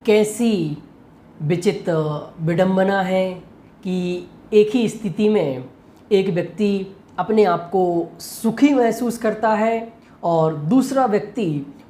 कैसी विचित्र विडंबना है कि एक ही स्थिति में एक व्यक्ति अपने आप को सुखी महसूस करता है और दूसरा व्यक्ति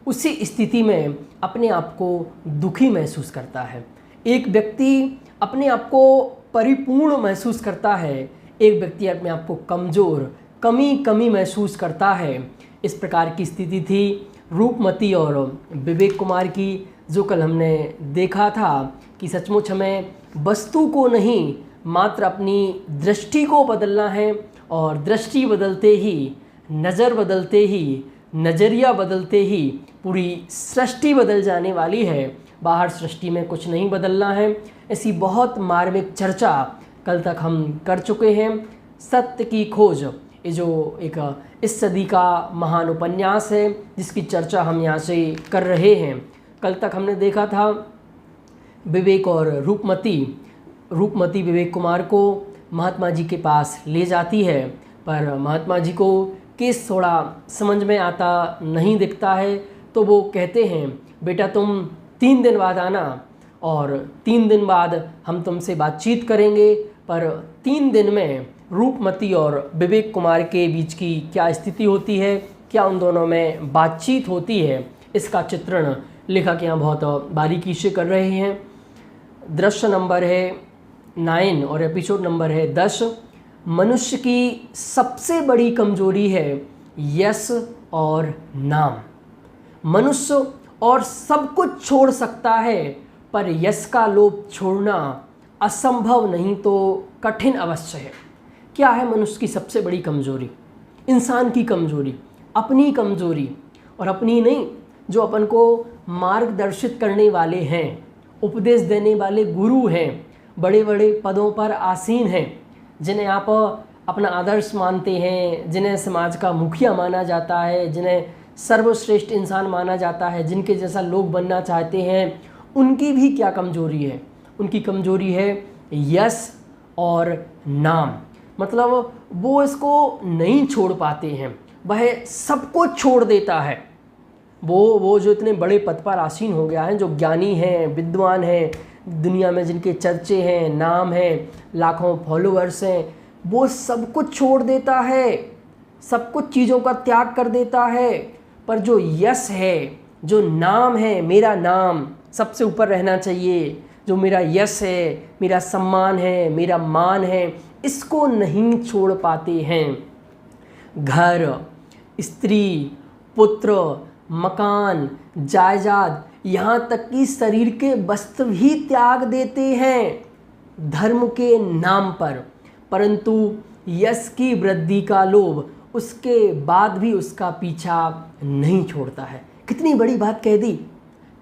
उसी स्थिति में अपने आप को दुखी महसूस करता है। एक व्यक्ति अपने आप को परिपूर्ण महसूस करता है, एक व्यक्ति अपने आप को कमज़ोर कमी महसूस करता है। इस प्रकार की स्थिति थी रूपमती और विवेक कुमार की, जो कल हमने देखा था कि सचमुच हमें वस्तु को नहीं मात्र अपनी दृष्टि को बदलना है, और दृष्टि बदलते ही, नज़र बदलते ही, नज़रिया बदलते ही पूरी सृष्टि बदल जाने वाली है। बाहर सृष्टि में कुछ नहीं बदलना है। ऐसी बहुत मार्मिक चर्चा कल तक हम कर चुके हैं। सत्य की खोज, ये जो एक इस सदी का महान उपन्यास है जिसकी चर्चा हम यहाँ से कर रहे हैं। कल तक हमने देखा था विवेक और रूपमती विवेक कुमार को महात्मा जी के पास ले जाती है, पर महात्मा जी को केस थोड़ा समझ में आता नहीं दिखता है। तो वो कहते हैं, बेटा तुम 3 दिन बाद आना और 3 दिन बाद हम तुमसे बातचीत करेंगे। पर 3 दिन में रूपमती और विवेक कुमार के बीच की क्या स्थिति होती है, क्या उन दोनों में बातचीत होती है, इसका चित्रण लेखक यहाँ बहुत बारीकी से कर रहे हैं। दृश्य नंबर है 9 और एपिसोड नंबर है 10। मनुष्य की सबसे बड़ी कमजोरी है यश और नाम। मनुष्य और सब कुछ छोड़ सकता है, पर यश का लोभ छोड़ना असंभव नहीं तो कठिन अवश्य है। क्या है मनुष्य की सबसे बड़ी कमजोरी? इंसान की कमजोरी, अपनी कमजोरी, और अपनी नहीं, जो अपन को मार्गदर्शित करने वाले हैं, उपदेश देने वाले गुरु हैं, बड़े बड़े पदों पर आसीन हैं, जिन्हें आप अपना आदर्श मानते हैं, जिन्हें समाज का मुखिया माना जाता है, जिन्हें सर्वश्रेष्ठ इंसान माना जाता है, जिनके जैसा लोग बनना चाहते हैं, उनकी भी क्या कमजोरी है? उनकी कमजोरी है यश और नाम। मतलब वो इसको नहीं छोड़ पाते हैं, वह सबको छोड़ देता है। वो जो इतने बड़े पद पर आसीन हो गया है, जो ज्ञानी हैं, विद्वान हैं, दुनिया में जिनके चर्चे हैं, नाम हैं, लाखों फॉलोअर्स हैं, वो सब कुछ छोड़ देता है, सब कुछ चीज़ों का त्याग कर देता है। पर जो यश है, जो नाम है, मेरा नाम सबसे ऊपर रहना चाहिए, जो मेरा यश है, मेरा सम्मान है, मेरा मान है, इसको नहीं छोड़ पाते हैं। घर, स्त्री, पुत्र, मकान, जायदाद, यहाँ तक कि शरीर के वस्त्र भी त्याग देते हैं धर्म के नाम पर, परंतु यश की वृद्धि का लोभ उसके बाद भी उसका पीछा नहीं छोड़ता है। कितनी बड़ी बात कह दी।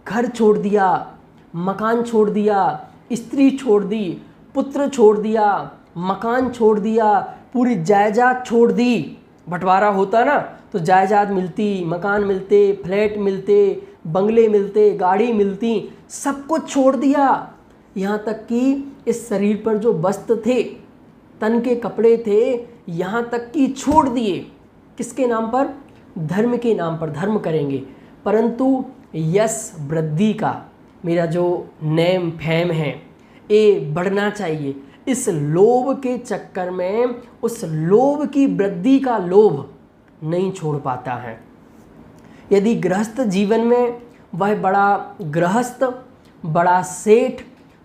घर छोड़ दिया, मकान छोड़ दिया, स्त्री छोड़ दी, पुत्र छोड़ दिया, मकान छोड़ दिया, पूरी जायदाद छोड़ दी। बंटवारा होता ना तो जायदाद मिलती, मकान मिलते, फ्लैट मिलते, बंगले मिलते, गाड़ी मिलती, सब कुछ छोड़ दिया। यहाँ तक कि इस शरीर पर जो वस्त्र थे, तन के कपड़े थे, यहाँ तक कि छोड़ दिए। किसके नाम पर? धर्म के नाम पर। धर्म करेंगे, परंतु यश वृद्धि का, मेरा जो नेम फेम है, ये बढ़ना चाहिए, इस लोभ के चक्कर में उस लोभ की वृद्धि का लोभ नहीं छोड़ पाता है। यदि गृहस्थ जीवन में वह बड़ा गृहस्थ, बड़ा सेठ,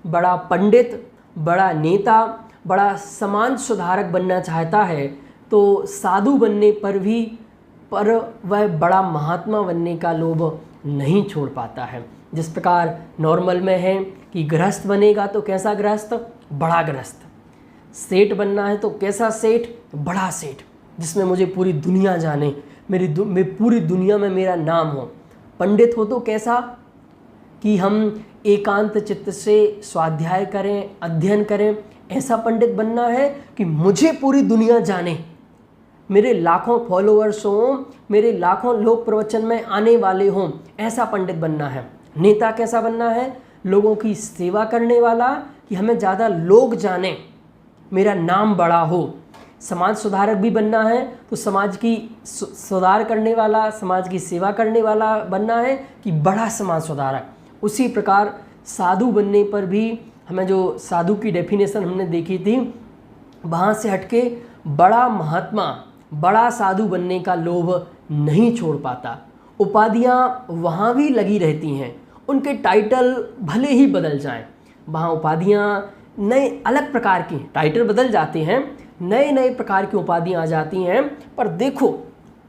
बड़ा पंडित, बड़ा नेता, बड़ा समाज सुधारक बनना चाहता है, तो साधु बनने पर वह बड़ा महात्मा बनने का लोभ नहीं छोड़ पाता है। जिस प्रकार नॉर्मल में है कि गृहस्थ बनेगा तो कैसा गृहस्थ? बड़ा गृहस्थ। सेठ बनना है तो कैसा सेठ? बड़ा सेठ, जिसमें मुझे पूरी दुनिया जाने, मैं पूरी दुनिया में मेरा नाम हो। पंडित हो तो कैसा? कि हम एकांत चित्त से स्वाध्याय करें, अध्ययन करें, ऐसा पंडित बनना है कि मुझे पूरी दुनिया जाने, मेरे लाखों फॉलोअर्स हों, मेरे लाखों लोग प्रवचन में आने वाले हों, ऐसा पंडित बनना है। नेता कैसा बनना है? लोगों की सेवा करने वाला, कि हमें ज़्यादा लोग जाने, मेरा नाम बड़ा हो। समाज सुधारक भी बनना है तो समाज की सुधार करने वाला, समाज की सेवा करने वाला बनना है कि बड़ा समाज सुधारक। उसी प्रकार साधु बनने पर भी हमें जो साधु की डेफिनेशन हमने देखी थी, वहाँ से हटके बड़ा महात्मा, बड़ा साधु बनने का लोभ नहीं छोड़ पाता। उपाधियाँ वहाँ भी लगी रहती हैं, उनके टाइटल भले ही बदल जाएं, वहाँ उपाधियाँ नए अलग प्रकार की, टाइटल बदल जाते हैं, नए नए प्रकार की उपाधियाँ आ जाती हैं, पर देखो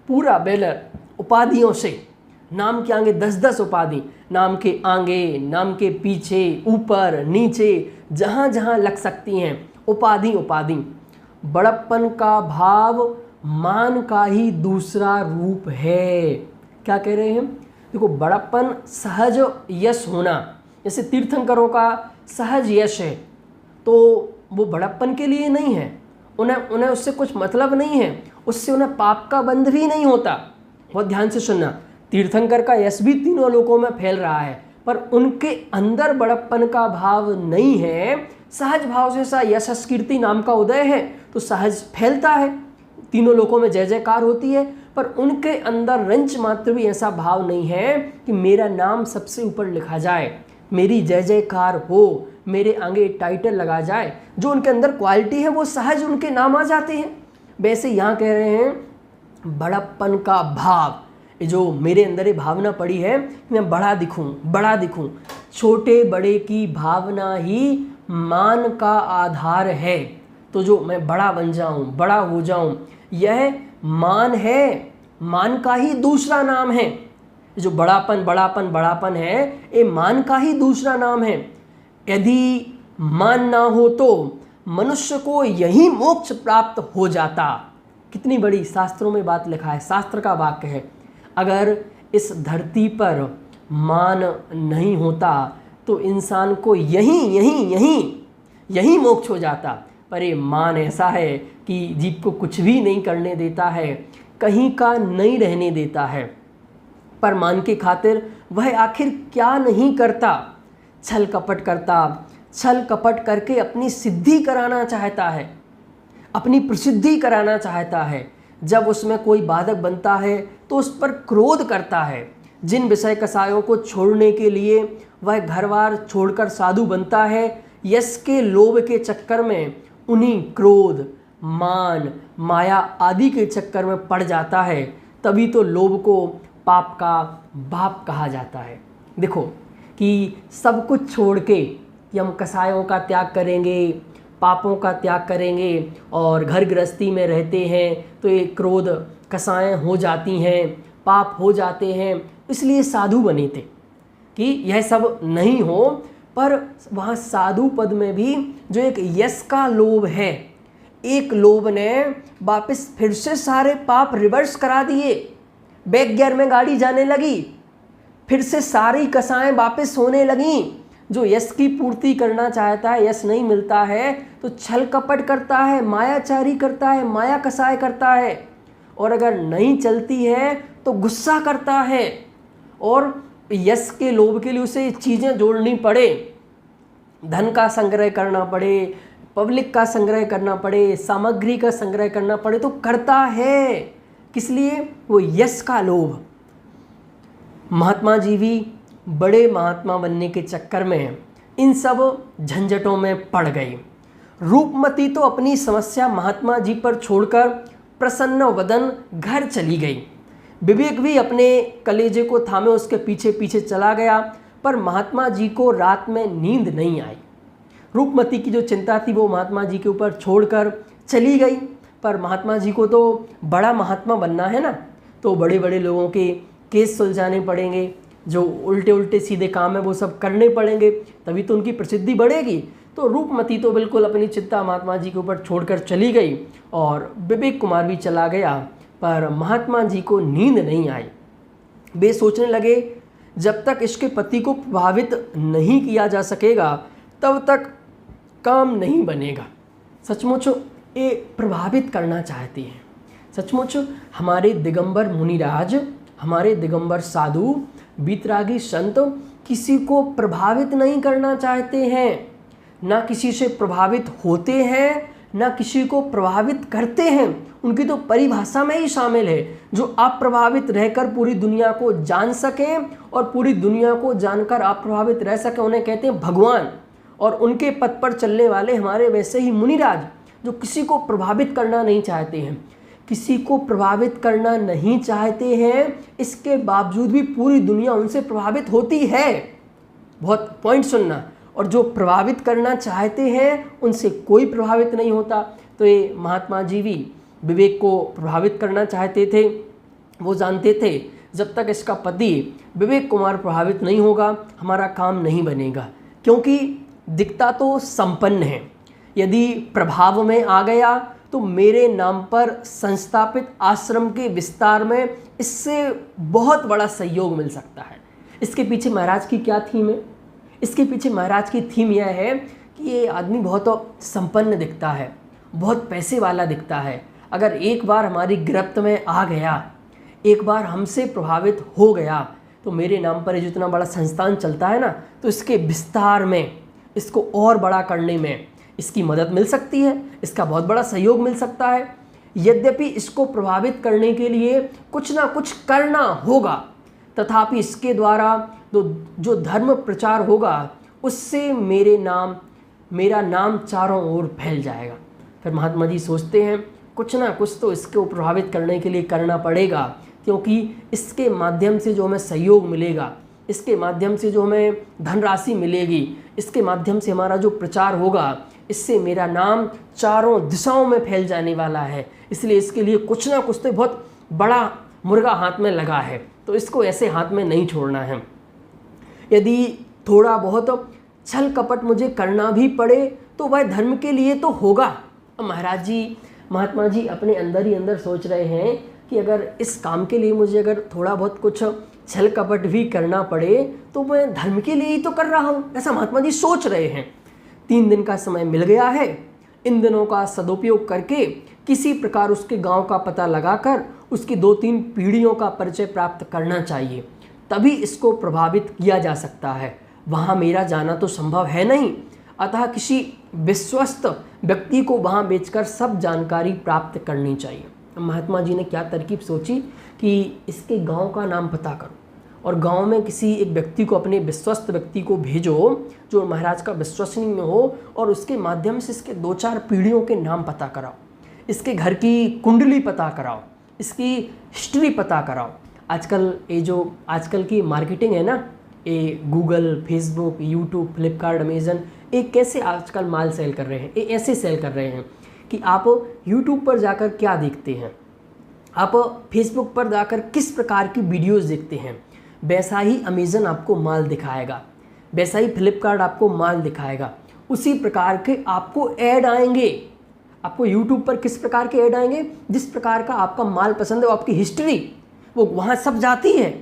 पूरा बैनर उपाधियों से, नाम के आगे 10-10 उपाधि, नाम के आगे, नाम के पीछे, ऊपर नीचे, जहाँ जहाँ लग सकती हैं उपाधि उपाधि। बड़प्पन का भाव मान का ही दूसरा रूप है। क्या कह रहे हैं? देखो, बड़प्पन सहज यश होना, जैसे तीर्थंकरों का सहज यश है, तो वो बड़प्पन के लिए नहीं है, उन्हें उससे कुछ मतलब नहीं है, उससे उन्हें पाप का बंध भी नहीं होता। बहुत ध्यान से सुनना, तीर्थंकर का यश भी तीनों लोकों में फैल रहा है, पर उनके अंदर बड़प्पन का भाव नहीं है। सहज भाव से सा यशस कीर्ति नाम का उदय है, तो सहज फैलता है, तीनों लोकों में जय जयकार होती है, पर उनके अंदर रंच मात्र भी ऐसा भाव नहीं है कि मेरा नाम सबसे ऊपर लिखा जाए, मेरी जय जयकार हो, मेरे आगे टाइटल लगा जाए। जो उनके अंदर क्वालिटी है वो सहज उनके नाम आ जाते हैं। वैसे यहाँ कह रहे हैं बड़प्पन का भाव, जो मेरे अंदर ये भावना पड़ी है कि मैं बड़ा दिखूं, बड़ा दिखूं, छोटे बड़े की भावना ही मान का आधार है। तो जो मैं बड़ा बन जाऊं, बड़ा हो जाऊं, यह मान है, मान का ही दूसरा नाम है। जो बड़ापन बड़ापन बड़ापन है, ये मान का ही दूसरा नाम है। यदि मान ना हो तो मनुष्य को यही मोक्ष प्राप्त हो जाता। कितनी बड़ी शास्त्रों में बात लिखा है, शास्त्र का वाक्य है। अगर इस धरती पर मान नहीं होता तो इंसान को यही मोक्ष हो जाता। पर ये मान ऐसा है कि जीव को कुछ भी नहीं करने देता है, कहीं का नहीं रहने देता है। पर मान के खातिर वह आखिर क्या नहीं करता, छल कपट करता, छल कपट करके अपनी सिद्धि कराना चाहता है, अपनी प्रसिद्धि कराना चाहता है। जब उसमें कोई बाधक बनता है तो उस पर क्रोध करता है। जिन विषय कसायों को छोड़ने के लिए वह घरबार छोड़कर साधु बनता है, यश के लोभ के चक्कर में उन्हीं क्रोध, मान, माया आदि के चक्कर में पड़ जाता है। तभी तो लोभ को पाप का बाप कहा जाता है। देखो कि सब कुछ छोड़ के कि हम कसायों का त्याग करेंगे, पापों का त्याग करेंगे और घर गृहस्थी में रहते हैं तो ये क्रोध कसाएं हो जाती हैं, पाप हो जाते हैं, इसलिए साधु बने थे कि यह सब नहीं हो। पर वहाँ साधु पद में भी जो एक यश का लोभ है, एक लोभ ने वापस फिर से सारे पाप रिवर्स करा दिए। बैक गियर में गाड़ी जाने लगी, फिर से सारी कसाएं वापस होने लगीं। जो यश की पूर्ति करना चाहता है, यश नहीं मिलता है तो छल कपट करता है, मायाचारी करता है, माया कसाय करता है, और अगर नहीं चलती है तो गुस्सा करता है और यश के लोभ के लिए उसे चीज़ें जोड़नी पड़े, धन का संग्रह करना पड़े, पब्लिक का संग्रह करना पड़े, सामग्री का संग्रह करना पड़े, तो करता है। किस लिए? वो यश का लोभ। महात्मा जी भी बड़े महात्मा बनने के चक्कर में इन सब झंझटों में पड़ गई। रूपमती तो अपनी समस्या महात्मा जी पर छोड़कर प्रसन्न वदन घर चली गई। विवेक भी अपने कलेजे को थामे उसके पीछे पीछे चला गया, पर महात्मा जी को रात में नींद नहीं आई। रूपमती की जो चिंता थी वो महात्मा जी के ऊपर छोड़कर चली गई। पर महात्मा जी को तो बड़ा महात्मा बनना है ना, तो बड़े बड़े लोगों के केस सुलझाने पड़ेंगे, जो उल्टे उल्टे सीधे काम है वो सब करने पड़ेंगे, तभी तो उनकी प्रसिद्धि बढ़ेगी। तो रूपमती तो बिल्कुल अपनी चिंता महात्मा जी के ऊपर छोड़कर चली गई और विवेक कुमार भी चला गया, पर महात्मा जी को नींद नहीं आई। वे सोचने लगे जब तक इसके पति को प्रभावित नहीं किया जा सकेगा तब तक काम नहीं बनेगा। सचमुच ये प्रभावित करना चाहती हैं। सचमुच हमारे दिगंबर मुनिराज, हमारे दिगंबर साधु, बीतरागी संत किसी को प्रभावित नहीं करना चाहते हैं, ना किसी से प्रभावित होते हैं, ना किसी को प्रभावित करते हैं, उनकी तो परिभाषा में ही शामिल है। जो अप्रभावित रहकर पूरी दुनिया को जान सकें और पूरी दुनिया को जानकर अप्रभावित रह सकें, उन्हें कहते हैं भगवान। और उनके पथ पर चलने वाले हमारे वैसे ही मुनिराज, जो किसी को प्रभावित करना नहीं चाहते हैं, किसी को प्रभावित करना नहीं चाहते हैं, इसके बावजूद भी पूरी दुनिया उनसे प्रभावित होती है। बहुत पॉइंट सुनना। और जो प्रभावित करना चाहते हैं उनसे कोई प्रभावित नहीं होता। तो ये महात्मा जी भी विवेक को प्रभावित करना चाहते थे। वो जानते थे जब तक इसका पति विवेक कुमार प्रभावित नहीं होगा, हमारा काम नहीं बनेगा, क्योंकि दिखता तो संपन्न है, यदि प्रभाव में आ गया तो मेरे नाम पर संस्थापित आश्रम के विस्तार में इससे बहुत बड़ा सहयोग मिल सकता है। इसके पीछे महाराज की क्या थीम है? इसके पीछे महाराज की थीम यह है कि ये आदमी बहुत संपन्न दिखता है, बहुत पैसे वाला दिखता है। अगर एक बार हमारी गिरफ्त में आ गया, एक बार हमसे प्रभावित हो गया, तो मेरे नाम पर ये जितना बड़ा संस्थान चलता है ना, तो इसके विस्तार में, इसको और बड़ा करने में इसकी मदद मिल सकती है, इसका बहुत बड़ा सहयोग मिल सकता है। यद्यपि इसको प्रभावित करने के लिए कुछ ना कुछ करना होगा, तथापि इसके द्वारा जो धर्म प्रचार होगा उससे मेरा नाम चारों ओर फैल जाएगा। फिर महात्मा जी सोचते हैं कुछ ना कुछ तो इसको प्रभावित करने के लिए करना पड़ेगा, क्योंकि इसके माध्यम से जो हमें सहयोग मिलेगा, इसके माध्यम से जो हमें धनराशि मिलेगी, इसके माध्यम से हमारा जो प्रचार होगा, इससे मेरा नाम चारों दिशाओं में फैल जाने वाला है। इसलिए इसके लिए कुछ ना कुछ तो बहुत बड़ा मुर्गा हाथ में लगा है, तो इसको ऐसे हाथ में नहीं छोड़ना है। यदि थोड़ा बहुत छल कपट मुझे करना भी पड़े तो वह धर्म के लिए तो होगा। महात्मा जी अपने अंदर ही अंदर सोच रहे हैं कि अगर इस काम के लिए मुझे अगर थोड़ा बहुत कुछ छल कपट भी करना पड़े तो मैं धर्म के लिए ही तो कर रहा हूँ, ऐसा महात्मा जी सोच रहे हैं। 3 दिन का समय मिल गया है। इन दिनों का सदुपयोग करके किसी प्रकार उसके गांव का पता लगाकर उसकी 2-3 पीढ़ियों का परिचय प्राप्त करना चाहिए, तभी इसको प्रभावित किया जा सकता है। वहाँ मेरा जाना तो संभव है नहीं, अतः किसी विश्वस्त व्यक्ति को वहाँ बेचकर सब जानकारी प्राप्त करनी चाहिए। महात्मा जी ने क्या तरकीब सोची कि इसके गांव का नाम पता करो और गांव में किसी एक व्यक्ति को, अपने विश्वस्त व्यक्ति को भेजो जो महाराज का विश्वसनीय हो, और उसके माध्यम से इसके 2-4 पीढ़ियों के नाम पता कराओ, इसके घर की कुंडली पता कराओ, इसकी हिस्ट्री पता कराओ। आजकल की मार्केटिंग है ना, ये Google, Facebook, YouTube, Flipkart, Amazon, ये कैसे आजकल माल सेल कर रहे हैं, ये ऐसे सेल कर रहे हैं कि आप यूट्यूब पर जाकर क्या देखते हैं, आप फेसबुक पर जाकर किस प्रकार की वीडियोस देखते हैं, वैसा ही अमेज़न आपको माल दिखाएगा, वैसा ही फ्लिपकार्ट आपको माल दिखाएगा। उसी प्रकार के आपको ऐड आएंगे। आपको यूट्यूब पर किस प्रकार के ऐड आएंगे? जिस प्रकार का आपका माल पसंद है, वो आपकी हिस्ट्री वो वहाँ सब जाती है।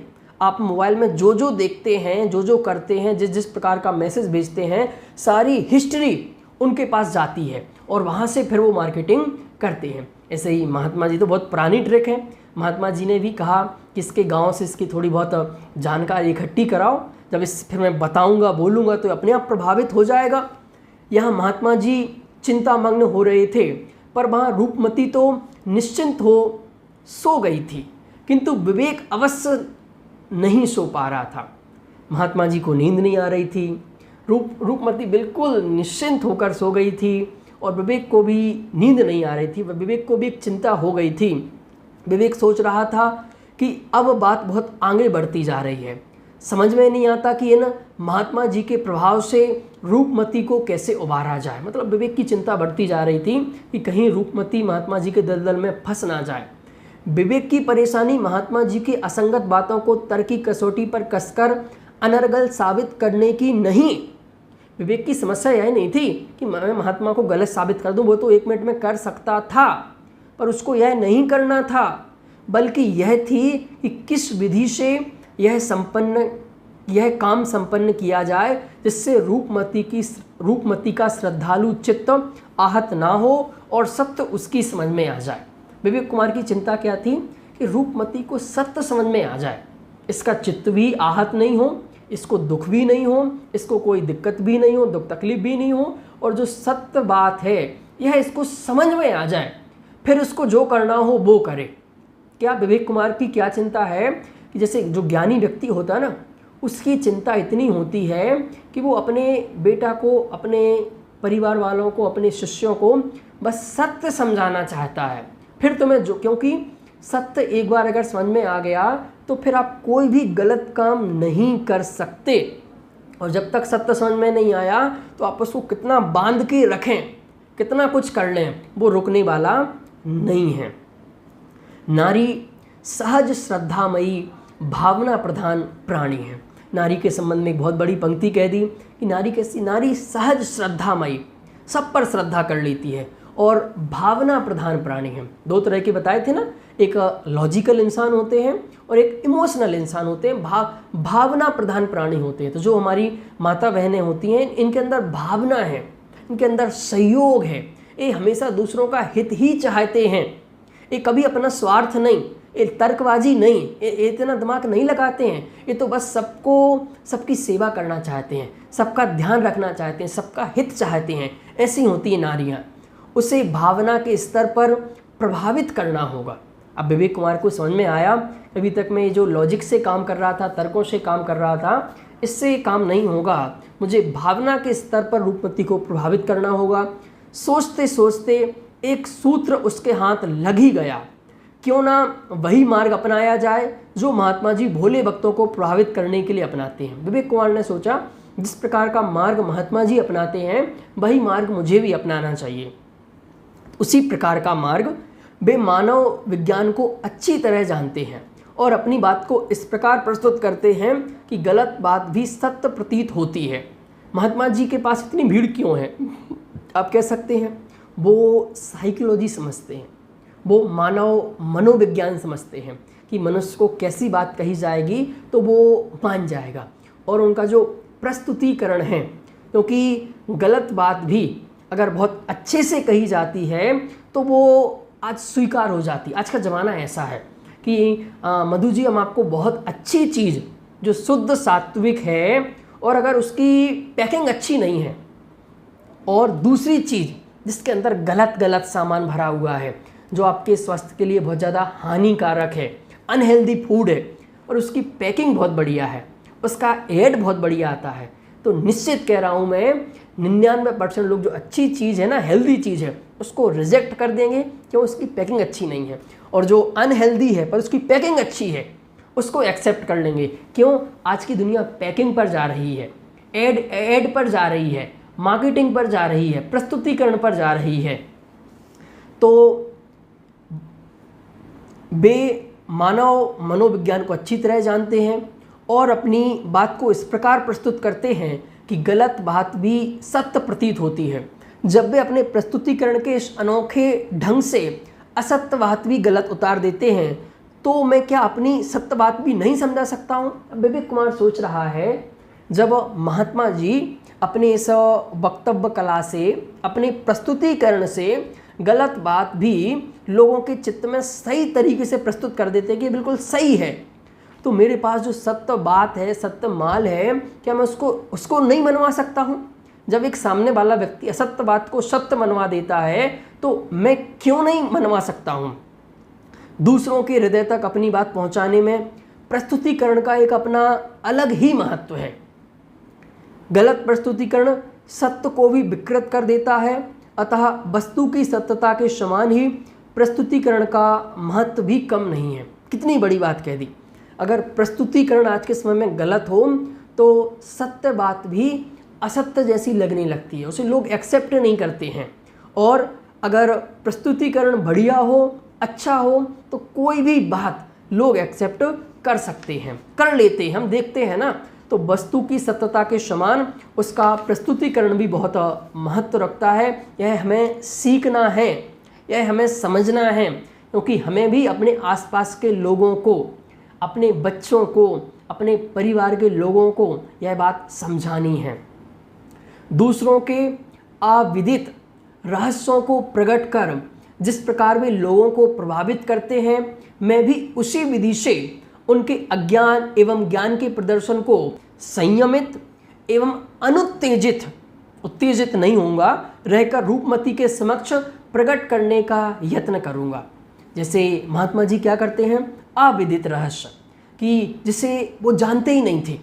आप मोबाइल में जो जो देखते हैं, जो जो करते हैं, जिस जिस प्रकार का मैसेज भेजते हैं, सारी हिस्ट्री उनके पास जाती है और वहाँ से फिर वो मार्केटिंग करते हैं। ऐसे ही महात्मा जी तो बहुत पुरानी ट्रिक है। महात्मा जी ने भी कहा कि इसके गांव से इसकी थोड़ी बहुत जानकारी इकट्ठी कराओ, जब इस फिर मैं बताऊंगा, बोलूँगा तो अपने आप प्रभावित हो जाएगा। यहाँ महात्मा जी चिंतामग्न हो रहे थे, पर वहाँ रूपमती तो निश्चिंत हो सो गई थी, किंतु विवेक अवश्य नहीं सो पा रहा था। महात्मा जी को नींद नहीं आ रही थी, रूपमती बिल्कुल निश्चिंत होकर सो गई थी और विवेक को भी नींद नहीं आ रही थी। विवेक को भी एक चिंता हो गई थी। विवेक सोच रहा था कि अब बात बहुत आगे बढ़ती जा रही है, समझ में नहीं आता कि महात्मा जी के प्रभाव से रूपमती को कैसे उबारा जाए। मतलब विवेक की चिंता बढ़ती जा रही थी कि कहीं रूपमती महात्मा जी के दलदल में फंस ना जाए। विवेक की परेशानी महात्मा जी की असंगत बातों को तर्क की कसौटी पर कसकर अनर्गल साबित करने की नहीं। विवेक की समस्या यह नहीं थी कि मैं महात्मा को गलत साबित कर दूं, वो तो 1 मिनट में कर सकता था, पर उसको यह नहीं करना था, बल्कि यह थी कि किस विधि से यह काम संपन्न किया जाए जिससे रूपमती का श्रद्धालु चित्त आहत ना हो और सत्य उसकी समझ में आ जाए। विवेक कुमार की चिंता क्या थी कि रूपमती को सत्य समझ में आ जाए, इसका चित्त भी आहत नहीं हो, इसको दुख भी नहीं हो, इसको कोई दिक्कत भी नहीं हो, दुख तकलीफ भी नहीं हो, और जो सत्य बात है यह इसको समझ में आ जाए, फिर उसको जो करना हो वो करे। क्या विवेक कुमार की क्या चिंता है कि जैसे जो ज्ञानी व्यक्ति होता है ना, उसकी चिंता इतनी होती है कि वो अपने बेटा को, अपने परिवार वालों को, अपने शिष्यों को बस सत्य समझाना चाहता है। फिर तुम्हें जो, क्योंकि सत्य एक बार अगर समझ में आ गया तो फिर आप कोई भी गलत काम नहीं कर सकते। और जब तक सत्य समझ में नहीं आया तो आप उसको कितना बांध के रखें, कितना कुछ कर लें, वो रुकने वाला नहीं है। नारी सहज श्रद्धामयी भावना प्रधान प्राणी है। नारी के संबंध में एक बहुत बड़ी पंक्ति कह दी कि नारी कैसी, नारी सहज श्रद्धामयी, सब पर श्रद्धा कर लेती है और भावना प्रधान प्राणी है। दो तरह के बताए थे ना, एक लॉजिकल इंसान होते हैं और एक इमोशनल इंसान होते हैं, भावना प्रधान प्राणी होते हैं। तो जो हमारी माता बहनें होती हैं, इनके अंदर भावना है, इनके अंदर सहयोग है, ये हमेशा दूसरों का हित ही चाहते हैं, ये कभी अपना स्वार्थ नहीं, ये तर्कबाजी नहीं, ये इतना दिमाग नहीं लगाते हैं, ये तो बस सबकी सेवा करना चाहते हैं, सबका ध्यान रखना चाहते हैं, सबका हित चाहते हैं। ऐसी होती हैं नारियाँ। उसे भावना के स्तर पर प्रभावित करना होगा। अब विवेक कुमार को समझ में आया, अभी तक मैं जो लॉजिक से काम कर रहा था, तर्कों से काम कर रहा था, इससे काम नहीं होगा, मुझे भावना के स्तर पर रूपमती को प्रभावित करना होगा। सोचते सोचते एक सूत्र उसके हाथ लग ही गया, क्यों ना वही मार्ग अपनाया जाए जो महात्मा जी भोले भक्तों को प्रभावित करने के लिए अपनाते हैं। विवेक कुमार ने सोचा, जिस प्रकार का मार्ग महात्मा जी अपनाते हैं वही मार्ग मुझे भी अपनाना चाहिए। उसी प्रकार का मार्ग वे मानव विज्ञान को अच्छी तरह जानते हैं और अपनी बात को इस प्रकार प्रस्तुत करते हैं कि गलत बात भी सत्य प्रतीत होती है। महात्मा जी के पास इतनी भीड़ क्यों है? आप कह सकते हैं वो साइकोलॉजी समझते हैं, वो मानव मनोविज्ञान समझते हैं कि मनुष्य को कैसी बात कही जाएगी तो वो मान जाएगा। और उनका जो प्रस्तुतिकरण है, क्योंकि गलत बात भी अगर बहुत अच्छे से कही जाती है तो वो आज स्वीकार हो जाती। आज का ज़माना ऐसा है कि मधु जी, हम आपको बहुत अच्छी चीज़ जो शुद्ध सात्विक है और अगर उसकी पैकिंग अच्छी नहीं है और दूसरी चीज़ जिसके अंदर गलत गलत सामान भरा हुआ है, जो आपके स्वास्थ्य के लिए बहुत ज़्यादा हानिकारक है, अनहेल्दी फूड है और उसकी पैकिंग बहुत बढ़िया है, उसका एड बहुत बढ़िया आता है, तो निश्चित कह रहा हूँ मैं 99% लोग जो अच्छी चीज़ है ना, हेल्दी चीज़ है, उसको रिजेक्ट कर देंगे क्यों? उसकी पैकिंग अच्छी नहीं है। और जो अनहेल्दी है पर उसकी पैकिंग अच्छी है उसको एक्सेप्ट कर लेंगे। क्यों? आज की दुनिया पैकिंग पर जा रही है, एड पर जा रही है, मार्केटिंग पर जा रही है, प्रस्तुतिकरण पर जा रही है। तो वे मानव मनोविज्ञान को अच्छी तरह जानते हैं और अपनी बात को इस प्रकार प्रस्तुत करते हैं कि गलत बात भी सत्य प्रतीत होती है। जब वे अपने प्रस्तुतिकरण के इस अनोखे ढंग से असत्य बात भी गलत उतार देते हैं तो मैं क्या अपनी सत्य बात भी नहीं समझा सकता हूँ? विवेक कुमार सोच रहा है, जब महात्मा जी अपने इस वक्तव्य कला से, अपने प्रस्तुतिकरण से गलत बात भी लोगों के चित्त में सही तरीके से प्रस्तुत कर देते हैं कि बिल्कुल सही है, तो मेरे पास जो सत्य बात है, सत्य माल है, क्या मैं उसको नहीं मनवा सकता हूँ? जब एक सामने वाला व्यक्ति असत्य बात को सत्य मनवा देता है तो मैं क्यों नहीं मनवा सकता हूँ? दूसरों के हृदय तक अपनी बात पहुँचाने में प्रस्तुतिकरण का एक अपना अलग ही महत्व है। गलत प्रस्तुतिकरण सत्य को भी विकृत कर देता है, अतः वस्तु की सत्यता के समान ही प्रस्तुतिकरण का महत्व भी कम नहीं है। कितनी बड़ी बात कह दी। अगर प्रस्तुतिकरण आज के समय में गलत हो तो सत्य बात भी असत्य जैसी लगने लगती है, उसे लोग एक्सेप्ट नहीं करते हैं। और अगर प्रस्तुतिकरण बढ़िया हो, अच्छा हो, तो कोई भी बात लोग एक्सेप्ट कर सकते हैं, कर लेते हैं। हम देखते हैं ना, तो वस्तु की सत्यता के समान उसका प्रस्तुतिकरण भी बहुत महत्व रखता है। यह हमें सीखना है, यह हमें समझना है, क्योंकि हमें भी अपने आसपास के लोगों को, अपने बच्चों को, अपने परिवार के लोगों को यह बात समझानी है। दूसरों के अविदित रहस्यों को प्रकट कर जिस प्रकार वे लोगों को प्रभावित करते हैं, मैं भी उसी विधि से उनके अज्ञान एवं ज्ञान के प्रदर्शन को संयमित एवं अनुत्तेजित उत्तेजित नहीं होऊंगा, रहकर रूपमती के समक्ष प्रकट करने का यत्न करूंगा। जैसे महात्मा जी क्या करते हैं, अविदित रहस्य, कि जिसे वो जानते ही नहीं थे,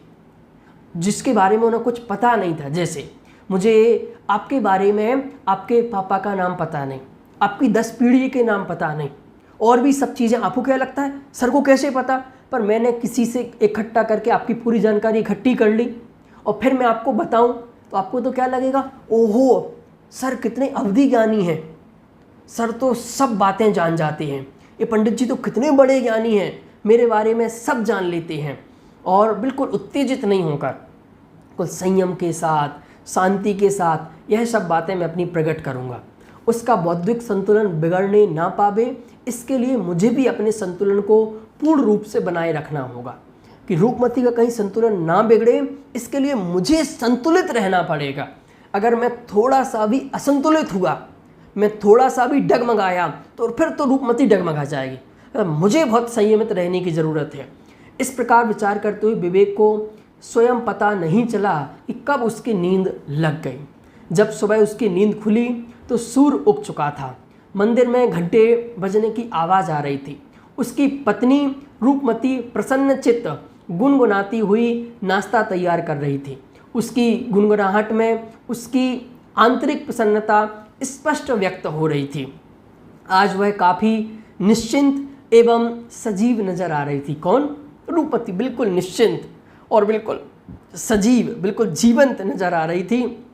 जिसके बारे में उन्हें कुछ पता नहीं था। जैसे मुझे आपके बारे में आपके पापा का नाम पता नहीं, आपकी 10 पीढ़ी के नाम पता नहीं, और भी सब चीज़ें। आपको क्या लगता है सर को कैसे पता? पर मैंने किसी से इकट्ठा करके आपकी पूरी जानकारी इकट्ठी कर ली और फिर मैं आपको बताऊं तो आपको तो क्या लगेगा, ओहो सर कितने अवधि ज्ञानी हैं, सर तो सब बातें जान जाते हैं, ये पंडित जी तो कितने बड़े ज्ञानी हैं, मेरे बारे में सब जान लेते हैं। और बिल्कुल उत्तेजित नहीं होकर, कुल संयम के साथ, शांति के साथ यह सब बातें मैं अपनी प्रकट करूँगा। उसका बौद्धिक संतुलन बिगड़ने ना पावे, इसके लिए मुझे भी अपने संतुलन को पूर्ण रूप से बनाए रखना होगा, कि रूपमती का कहीं संतुलन ना बिगड़े, इसके लिए मुझे संतुलित रहना पड़ेगा। अगर मैं थोड़ा सा भी असंतुलित हुआ, मैं थोड़ा सा भी डगमगाया, तो फिर तो रूपमती डगमगा जाएगी। मुझे बहुत संयमित रहने की ज़रूरत है। इस प्रकार विचार करते हुए विवेक को स्वयं पता नहीं चला कि कब उसकी नींद लग गई। जब सुबह उसकी नींद खुली तो सूर्य उग चुका था। मंदिर में घंटे बजने की आवाज़ आ रही थी। उसकी पत्नी रूपमती प्रसन्न चित्त गुनगुनाती हुई नाश्ता तैयार कर रही थी। उसकी गुनगुनाहट में उसकी आंतरिक प्रसन्नता स्पष्ट व्यक्त हो रही थी। आज वह काफ़ी निश्चिंत एवं सजीव नजर आ रही थी। कौन? रूपमती। बिल्कुल निश्चिंत और बिल्कुल सजीव, बिल्कुल जीवंत नजर आ रही थी।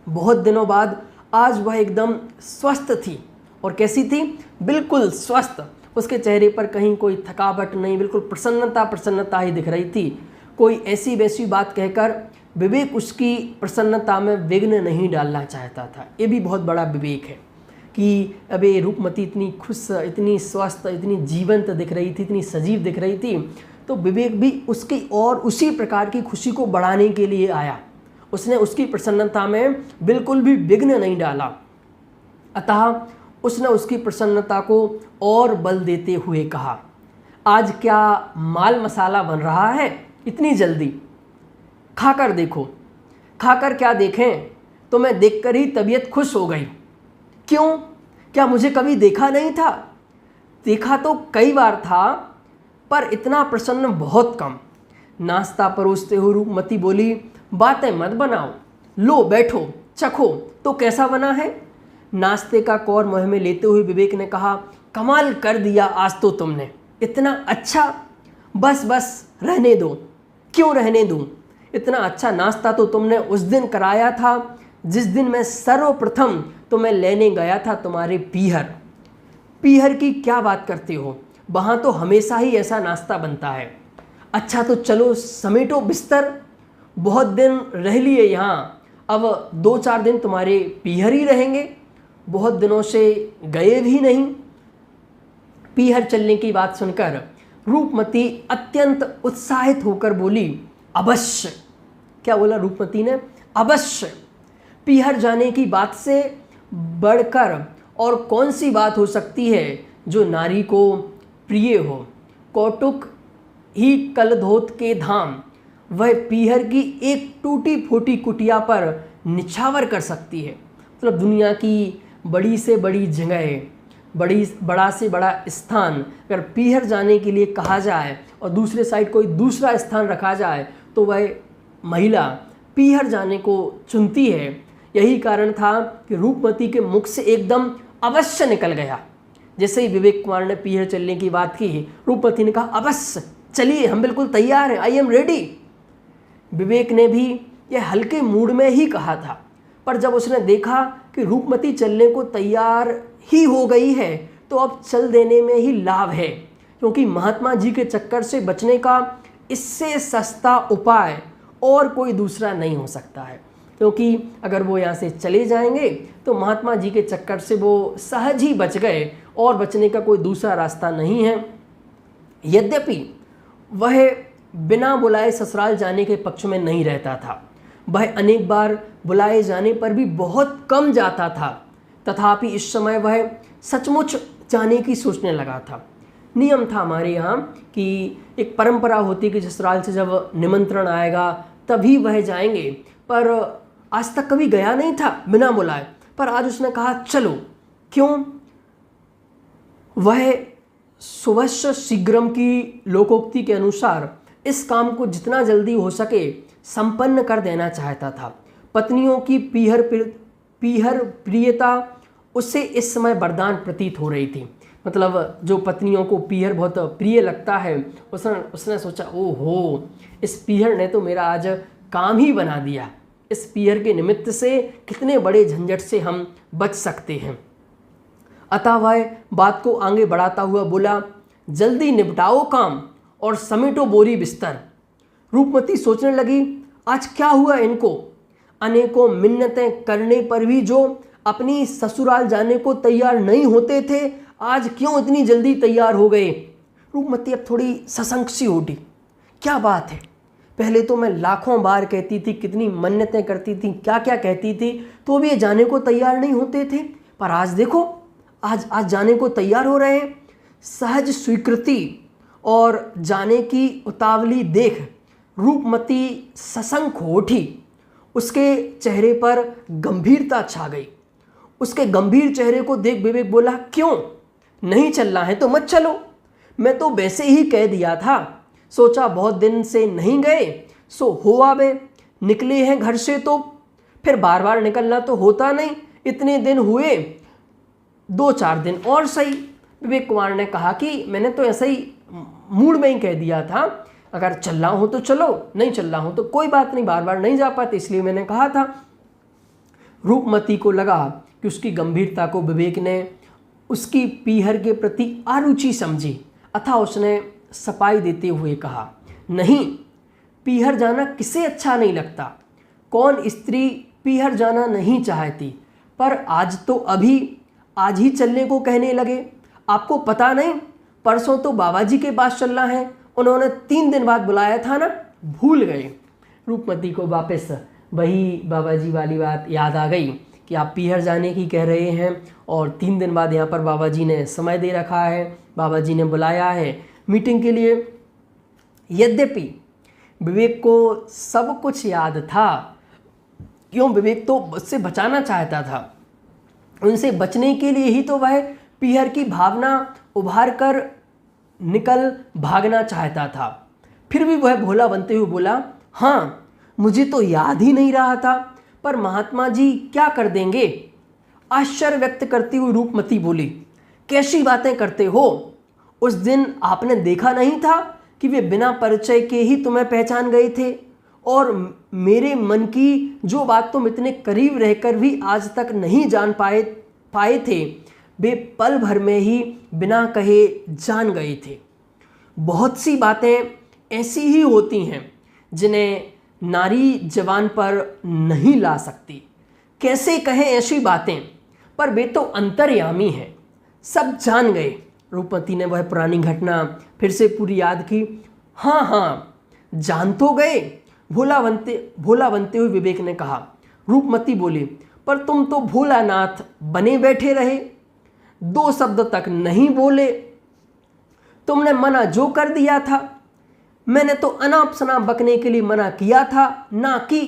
बहुत दिनों बाद आज वह एकदम स्वस्थ थी। और कैसी थी? बिल्कुल स्वस्थ। उसके चेहरे पर कहीं कोई थकावट नहीं, बिल्कुल प्रसन्नता ही दिख रही थी। कोई ऐसी वैसी बात कहकर विवेक उसकी प्रसन्नता में विघ्न नहीं डालना चाहता था। ये भी बहुत बड़ा विवेक है कि अब ये रूपमती इतनी खुश, इतनी स्वस्थ, इतनी जीवंत दिख रही थी, इतनी सजीव दिख रही थी, तो विवेक भी उसकी और उसी प्रकार की खुशी को बढ़ाने के लिए आया। उसने उसकी प्रसन्नता में बिल्कुल भी विघ्न नहीं डाला। अतः उसने उसकी प्रसन्नता को और बल देते हुए कहा, आज क्या माल मसाला बन रहा है इतनी जल्दी? खाकर देखो। खाकर क्या देखें, तो मैं देखकर ही तबीयत खुश हो गई। क्यों? क्या मुझे कभी देखा नहीं था? देखा तो कई बार था, पर इतना प्रसन्न बहुत कम। नाश्ता परोसते हुए रूपमती बोली, बातें मत बनाओ, लो बैठो, चखो तो कैसा बना है। नाश्ते का कौर मुँह में लेते हुए विवेक ने कहा, कमाल कर दिया आज तो तुमने, इतना अच्छा। बस बस रहने दो। क्यों रहने दूं? इतना अच्छा नाश्ता तो तुमने उस दिन कराया था जिस दिन मैं सर्वप्रथम तुम्हें लेने गया था तुम्हारे पीहर। पीहर की क्या बात करते हो? वहाँ तो हमेशा ही ऐसा नाश्ता बनता है। अच्छा तो चलो समेटो बिस्तर, बहुत दिन रह लिए यहाँ, अब 2-4 दिन तुम्हारे पीहर ही रहेंगे, बहुत दिनों से गए भी नहीं। पीहर चलने की बात सुनकर रूपमती अत्यंत उत्साहित होकर बोली, अवश्य। क्या बोला रूपमती ने? अवश्य। पीहर जाने की बात से बढ़कर और कौन सी बात हो सकती है जो नारी को प्रिय हो। कौटुक ही कलधोत के धाम, वह पीहर की एक टूटी फूटी कुटिया पर निछावर कर सकती है। मतलब दुनिया की बड़ी से बड़ी जगह, बड़ा से बड़ा स्थान अगर पीहर जाने के लिए कहा जाए और दूसरे साइड कोई दूसरा स्थान रखा जाए तो वह महिला पीहर जाने को चुनती है। यही कारण था कि रूपमती के मुख से एकदम अवश्य निकल गया। जैसे ही विवेक कुमार ने पीहर चलने की बात की, रूपमती ने कहा, अवश्य चलिए, हम बिल्कुल तैयार हैं, आई एम रेडी। विवेक ने भी यह हल्के मूड में ही कहा था, पर जब उसने देखा कि रूपमती चलने को तैयार ही हो गई है तो अब चल देने में ही लाभ है, क्योंकि महात्मा जी के चक्कर से बचने का इससे सस्ता उपाय और कोई दूसरा नहीं हो सकता है। क्योंकि अगर वो यहाँ से चले जाएंगे तो महात्मा जी के चक्कर से वो सहज ही बच गए और बचने का कोई दूसरा रास्ता नहीं है। यद्यपि वह बिना बुलाए ससुराल जाने के पक्ष में नहीं रहता था, वह अनेक बार बुलाए जाने पर भी बहुत कम जाता था, तथापि इस समय वह सचमुच जाने की सोचने लगा था। नियम था हमारे यहाँ कि एक परंपरा होती कि ससुराल से जब निमंत्रण आएगा तभी वह जाएंगे, पर आज तक कभी गया नहीं था बिना बुलाए, पर आज उसने कहा चलो। क्यों? वह शुभस्य शीघ्रम की लोकोक्ति के अनुसार इस काम को जितना जल्दी हो सके संपन्न कर देना चाहता था। पत्नियों की पीहर प्रियता उससे इस समय वरदान प्रतीत हो रही थी। मतलब जो पत्नियों को पीहर बहुत प्रिय लगता है, उसने सोचा ओहो, इस पीहर ने तो मेरा आज काम ही बना दिया। इस पीहर के निमित्त से कितने बड़े झंझट से हम बच सकते हैं। अतः वह बात को आगे बढ़ाता हुआ बोला, जल्दी निपटाओ काम और समेटो बोरी बिस्तर। रूपमती सोचने लगी, आज क्या हुआ इनको? अनेकों मिन्नतें करने पर भी जो अपनी ससुराल जाने को तैयार नहीं होते थे, आज क्यों इतनी जल्दी तैयार हो गए? रूपमती अब थोड़ी सशंक सी उठी। क्या बात है, पहले तो मैं लाखों बार कहती थी, कितनी मन्नतें करती थी, क्या क्या कहती थी, तो भी ये जाने को तैयार नहीं होते थे, पर आज देखो आज जाने को तैयार हो रहे हैं। सहज स्वीकृति और जाने की उतावली देख रूपमती सशंक हो उठी। उसके चेहरे पर गंभीरता छा गई। उसके गंभीर चेहरे को देख विवेक बोला, क्यों नहीं चलना है तो मत चलो, मैं तो वैसे ही कह दिया था, सोचा बहुत दिन से नहीं गए सो हो आवे, निकले हैं घर से तो फिर बार बार निकलना तो होता नहीं, इतने दिन हुए, 2-4 दिन और सही। विवेक कुमार ने कहा कि मैंने तो ऐसा ही मूड में ही कह दिया था, अगर चलना हो तो चलो, नहीं चलना हो तो कोई बात नहीं, बार बार नहीं जा पाते इसलिए मैंने कहा था। रूपमती को लगा कि उसकी गंभीरता को विवेक ने उसकी पीहर के प्रति अरुचि समझी, अतः उसने सफाई देते हुए कहा, नहीं, पीहर जाना किसे अच्छा नहीं लगता, कौन स्त्री पीहर जाना नहीं चाहती, पर आज तो अभी आज ही चलने को कहने लगे। आपको पता नहीं, परसों तो बाबा जी के पास चलना है, उन्होंने 3 दिन बाद बुलाया था ना, भूल गए। रूपमती को वापस वही बाबा जी वाली बात याद आ गई कि आप पीहर जाने की कह रहे हैं और 3 दिन बाद यहाँ पर बाबा जी ने समय दे रखा है, बाबा जी ने बुलाया है मीटिंग के लिए। यद्यपि विवेक को सब कुछ याद था, क्यों, विवेक तो उससे बचाना चाहता था, उनसे बचने के लिए ही तो वह पीहर की भावना उभार कर निकल भागना चाहता था। फिर भी वह भोला बनते हुए बोला, हाँ, मुझे तो याद ही नहीं रहा था, पर महात्मा जी क्या कर देंगे? आश्चर्य व्यक्त करती हुई रूपमती बोली, कैसी बातें करते हो? उस दिन आपने देखा नहीं था कि वे बिना परिचय के ही तुम्हें पहचान गए थे, और मेरे मन की जो बात तुम इतने करीब रहकर भी आज तक नहीं जान पाए थे, वे पल भर में ही बिना कहे जान गए थे। बहुत सी बातें ऐसी ही होती हैं जिन्हें नारी जवान पर नहीं ला सकती। कैसे कहें ऐसी बातें, पर वे तो अंतर्यामी हैं, सब जान गए। रूपमती ने वह पुरानी घटना फिर से पूरी याद की। हाँ हाँ, जान तो गए, भोला बनते हुए विवेक ने कहा। रूपमती बोली, पर तुम तो भोलानाथ बने बैठे रहे, 2 शब्द तक नहीं बोले, तुमने मना जो कर दिया था, मैंने तो अनाप शनाप बकने के लिए मना किया था, ना कि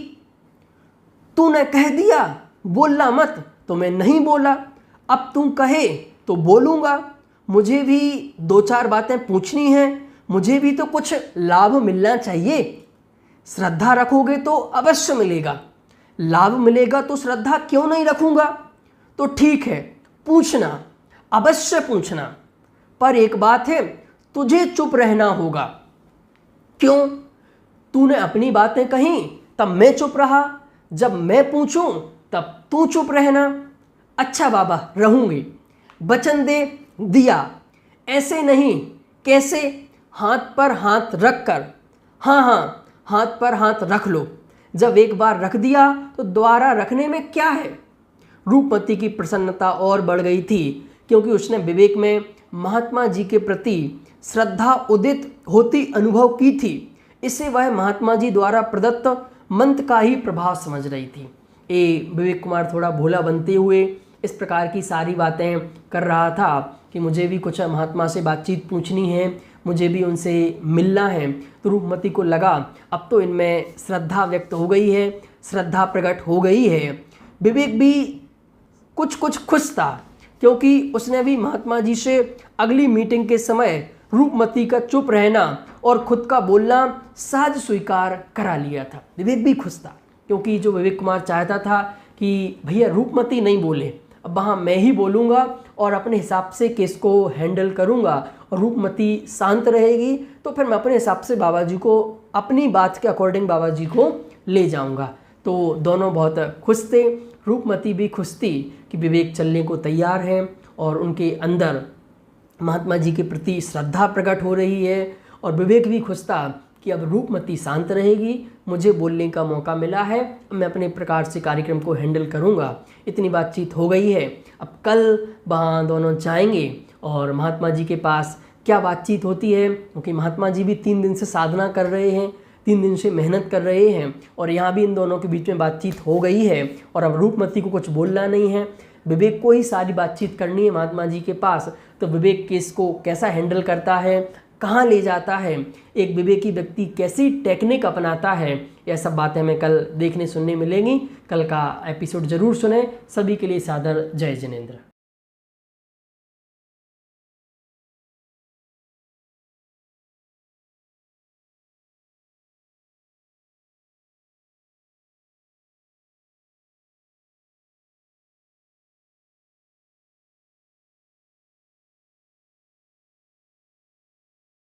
तूने कह दिया बोलना मत तो मैं नहीं बोला, अब तू कहे तो बोलूँगा, मुझे भी 2-4 बातें पूछनी हैं, मुझे भी तो कुछ लाभ मिलना चाहिए। श्रद्धा रखोगे तो अवश्य मिलेगा, लाभ मिलेगा तो श्रद्धा क्यों नहीं रखूँगा? तो ठीक है, पूछना, अवश्य पूछना, पर एक बात है, तुझे चुप रहना होगा। क्यों? तूने अपनी बातें कहीं तब मैं चुप रहा, जब मैं पूछूं तब तू चुप रहना। अच्छा बाबा, रहूंगी, वचन दे दिया। ऐसे नहीं, कैसे? हाथ पर हाथ रख कर। हाँ हाँ, हाथ पर हाथ रख लो, जब एक बार रख दिया तो दोबारा रखने में क्या है? रूपमती की प्रसन्नता और बढ़ गई थी, क्योंकि उसने विवेक में महात्मा जी के प्रति श्रद्धा उदित होती अनुभव की थी। इससे वह महात्मा जी द्वारा प्रदत्त मंत्र का ही प्रभाव समझ रही थी। विवेक कुमार थोड़ा भोला बनते हुए इस प्रकार की सारी बातें कर रहा था कि मुझे भी कुछ महात्मा से बातचीत पूछनी है, मुझे भी उनसे मिलना है। तो रूपमती को लगा अब तो इनमें श्रद्धा व्यक्त हो गई है, श्रद्धा प्रकट हो गई है। विवेक भी कुछ खुश था, क्योंकि उसने भी महात्मा जी से अगली मीटिंग के समय रूपमती का चुप रहना और खुद का बोलना सहज स्वीकार करा लिया था। विवेक भी खुश था, क्योंकि जो विवेक कुमार चाहता था कि भैया रूपमती नहीं बोले, अब वहाँ मैं ही बोलूँगा और अपने हिसाब से केस को हैंडल करूँगा, और रूपमती शांत रहेगी तो फिर मैं अपने हिसाब से बाबा जी को, अपनी बात के अकॉर्डिंग बाबा जी को ले जाऊँगा। तो दोनों बहुत खुश थे। रूपमती भी खुश थी कि विवेक चलने को तैयार है और उनके अंदर महात्मा जी के प्रति श्रद्धा प्रकट हो रही है, और विवेक भी खुश था कि अब रूपमती शांत रहेगी, मुझे बोलने का मौका मिला है, मैं अपने प्रकार से कार्यक्रम को हैंडल करूंगा। इतनी बातचीत हो गई है। अब कल वहाँ दोनों जाएंगे और महात्मा जी के पास क्या बातचीत होती है, क्योंकि महात्मा जी भी 3 दिन से साधना कर रहे हैं, 3 दिन से मेहनत कर रहे हैं, और यहाँ भी इन दोनों के बीच में बातचीत हो गई है। और अब रूपमती को कुछ बोलना नहीं है, विवेक को ही सारी बातचीत करनी है महात्मा जी के पास। तो विवेक केस को कैसा हैंडल करता है, कहाँ ले जाता है, एक विवेकी व्यक्ति कैसी टेक्निक अपनाता है, यह सब बातें हमें कल देखने सुनने मिलेंगी। कल का एपिसोड जरूर सुने। सभी के लिए सादर जय जिनेंद्र।